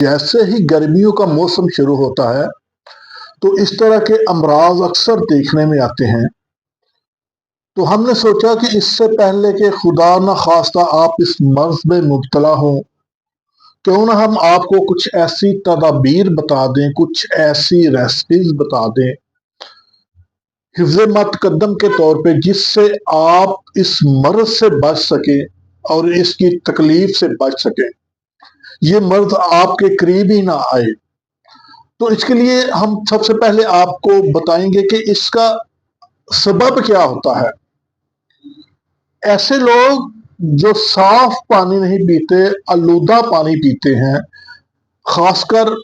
जैसे ही गर्मियों का मौसम शुरू होता है तो इस तरह के अमराज अक्सर देखने में आते हैं। तो हमने सोचा कि इससे पहले कि खुदा न खास्ता आप इस मर्ज में मुब्तला हो, क्यों ना हम आपको कुछ ऐसी तदाबीर बता दें, कुछ ऐसी रेसिपीज बता दें हिफ्ज़ मतकद्दम के तौर पे, जिससे आप इस मर्ज से बच सके और इसकी तकलीफ से बच सके, ये मर्ज आपके करीब ही ना आए। तो इसके लिए हम सबसे पहले आपको बताएंगे कि इसका सबब क्या होता है। ऐसे लोग जो साफ पानी नहीं पीते, आलूदा पानी पीते हैं, खासकर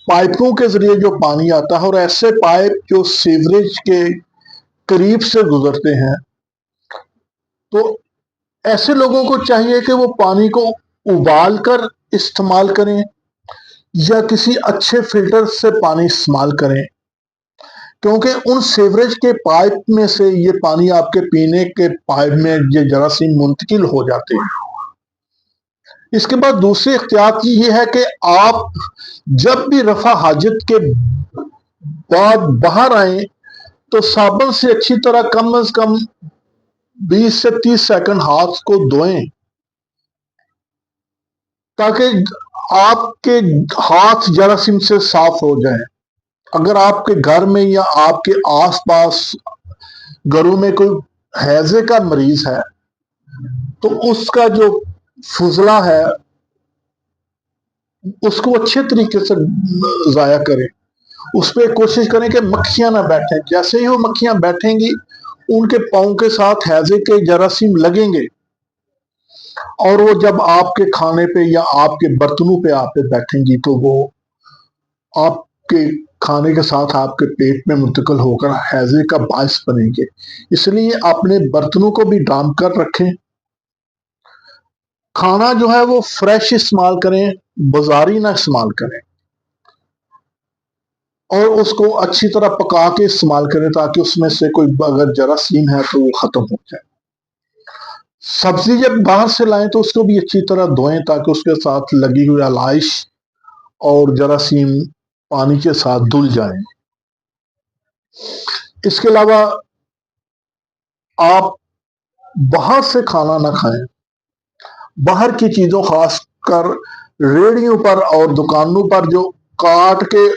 पाइपों के जरिए जो पानी आता है, और ऐसे पाइप जो सीवरेज के करीब से गुजरते हैं, तो ऐसे लोगों को चाहिए कि वो पानी को उबाल कर इस्तेमाल करें या किसी अच्छे फिल्टर से पानी इस्तेमाल करें, क्योंकि उन सीवरेज के पाइप में से ये पानी आपके पीने के पाइप में ये जरासीम मुंतकिल हो जाते हैं। इसके बाद दूसरी एहतियात ये है कि आप जब भी रफा हाजत के बाद बाहर आए तो साबुन से अच्छी तरह कम से कम 20 से 30 सेकंड हाथ को धोएं, ताकि आपके हाथ जरासीम से साफ हो जाएं। अगर आपके घर में या आपके आसपास घरों में कोई हैजे का मरीज है तो उसका जो फुजला है उसको अच्छे तरीके से ज़ाया करें। उस पर कोशिश करें कि मक्खियां ना बैठें। जैसे ही वो मक्खियां बैठेंगी, उनके पाँव के साथ हैजे के जरासीम लगेंगे और वो जब आपके खाने पे या आपके बर्तनों पे आप पे बैठेंगी तो वो आपके खाने के साथ आपके पेट में मुंतकिल होकर हैजे का बायस बनेंगे। इसलिए अपने बर्तनों को भी डांप कर रखें। खाना जो है वो फ्रेश इस्तेमाल करें, बाजारी ना इस्तेमाल करें, और उसको अच्छी तरह पका के इस्तेमाल करें ताकि उसमें से कोई अगर जरासीम है तो वो खत्म हो जाए। सब्जी जब बाहर से लाएं तो उसको भी अच्छी तरह धोएं ताकि उसके साथ लगी हुई आलाइश और जरासीम पानी के साथ धुल जाएं। इसके अलावा आप बाहर से खाना ना खाएं। बाहर की चीजों, खासकर रेहड़ियों पर और दुकानों पर जो काट के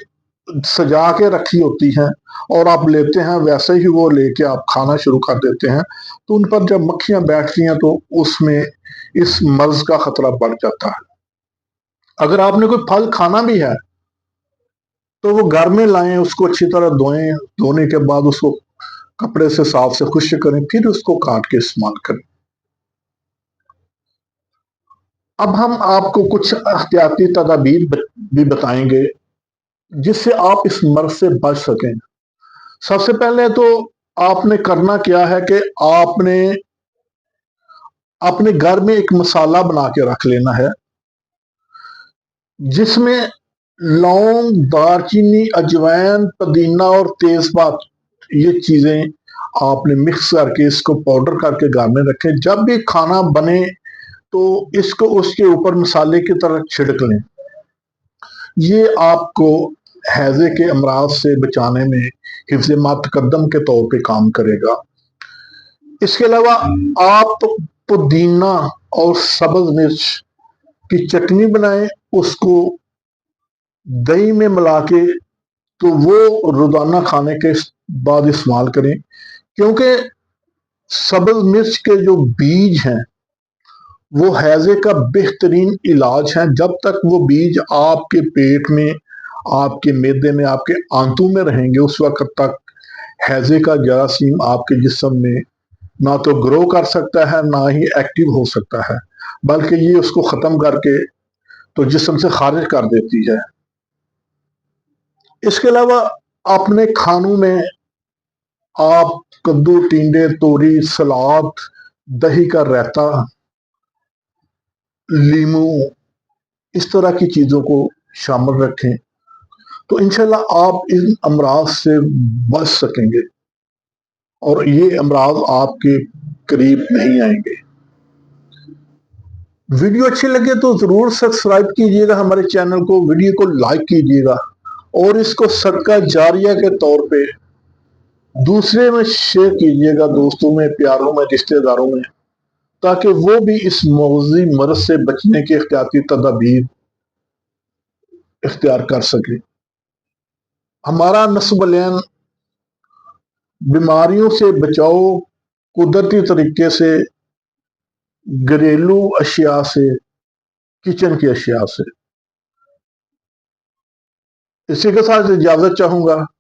सजा के रखी होती हैं और आप लेते हैं, वैसे ही वो लेके आप खाना शुरू कर देते हैं, तो उन पर जब मक्खियां बैठती हैं तो उसमें इस मर्ज का खतरा बढ़ जाता है। अगर आपने कोई फल खाना भी है तो वो घर में लाएं, उसको अच्छी तरह धोएं, धोने के बाद उसको कपड़े से साफ से खुश्क करें, फिर उसको काट के इस्तेमाल करें। अब हम आपको कुछ एहतियाती तदाबीर भी बताएंगे जिससे आप इस मर्ज से बच सकें। सबसे पहले तो आपने करना क्या है कि आपने अपने घर में एक मसाला बना के रख लेना है, जिसमें लौंग, दालचीनी, अजवाइन, पुदीना और तेजपात, ये चीजें आपने मिक्स करके इसको पाउडर करके घर में रखें। जब भी खाना बने तो इसको उसके ऊपर मसाले की तरह छिड़क लें। ये आपको हैजे के अमराज से बचाने में हिफ्ज़ मतकद्दम के तौर पे काम करेगा। इसके अलावा आप पुदीना और सब्ज मिर्च की चटनी बनाएं, उसको दही में मिला के तो वो रोजाना खाने के बाद इस्तेमाल करें, क्योंकि सब्ज मिर्च के जो बीज हैं वो हैजे का बेहतरीन इलाज है। जब तक वो बीज आपके पेट में, आपके मैदे में, आपके आंतों में रहेंगे, उस वक्त तक हैजे का जरासीम आपके जिस्म में ना तो ग्रो कर सकता है, ना ही एक्टिव हो सकता है, बल्कि ये उसको खत्म करके तो जिस्म से खारिज कर देती है। इसके अलावा अपने खानों में आप कद्दू, टिंडे, तोरी, सलाद, दही का रायता, लीमू, इस तरह की चीजों को शामिल रखें तो इंशाल्लाह आप इन अमराज से बच सकेंगे और ये अमराज आपके करीब नहीं आएंगे। ویڈیو اچھی لگے تو ضرور سبسکرائب کیجیے گا ہمارے چینل کو، ویڈیو کو لائک کیجیے گا اور اس کو صدقہ جاریہ کے طور پہ دوسرے میں شیئر کیجیے گا، دوستوں میں، پیاروں میں، رشتہ داروں میں، تاکہ وہ بھی اس موذی مرض سے بچنے کے احتیاطی تدابیر اختیار کر سکے۔ ہمارا نصب العین بیماریوں سے بچاؤ قدرتی طریقے سے، گھریلو اشیاء سے، کچن کی اشیاء سے۔ اسی کے ساتھ اجازت چاہوں گا۔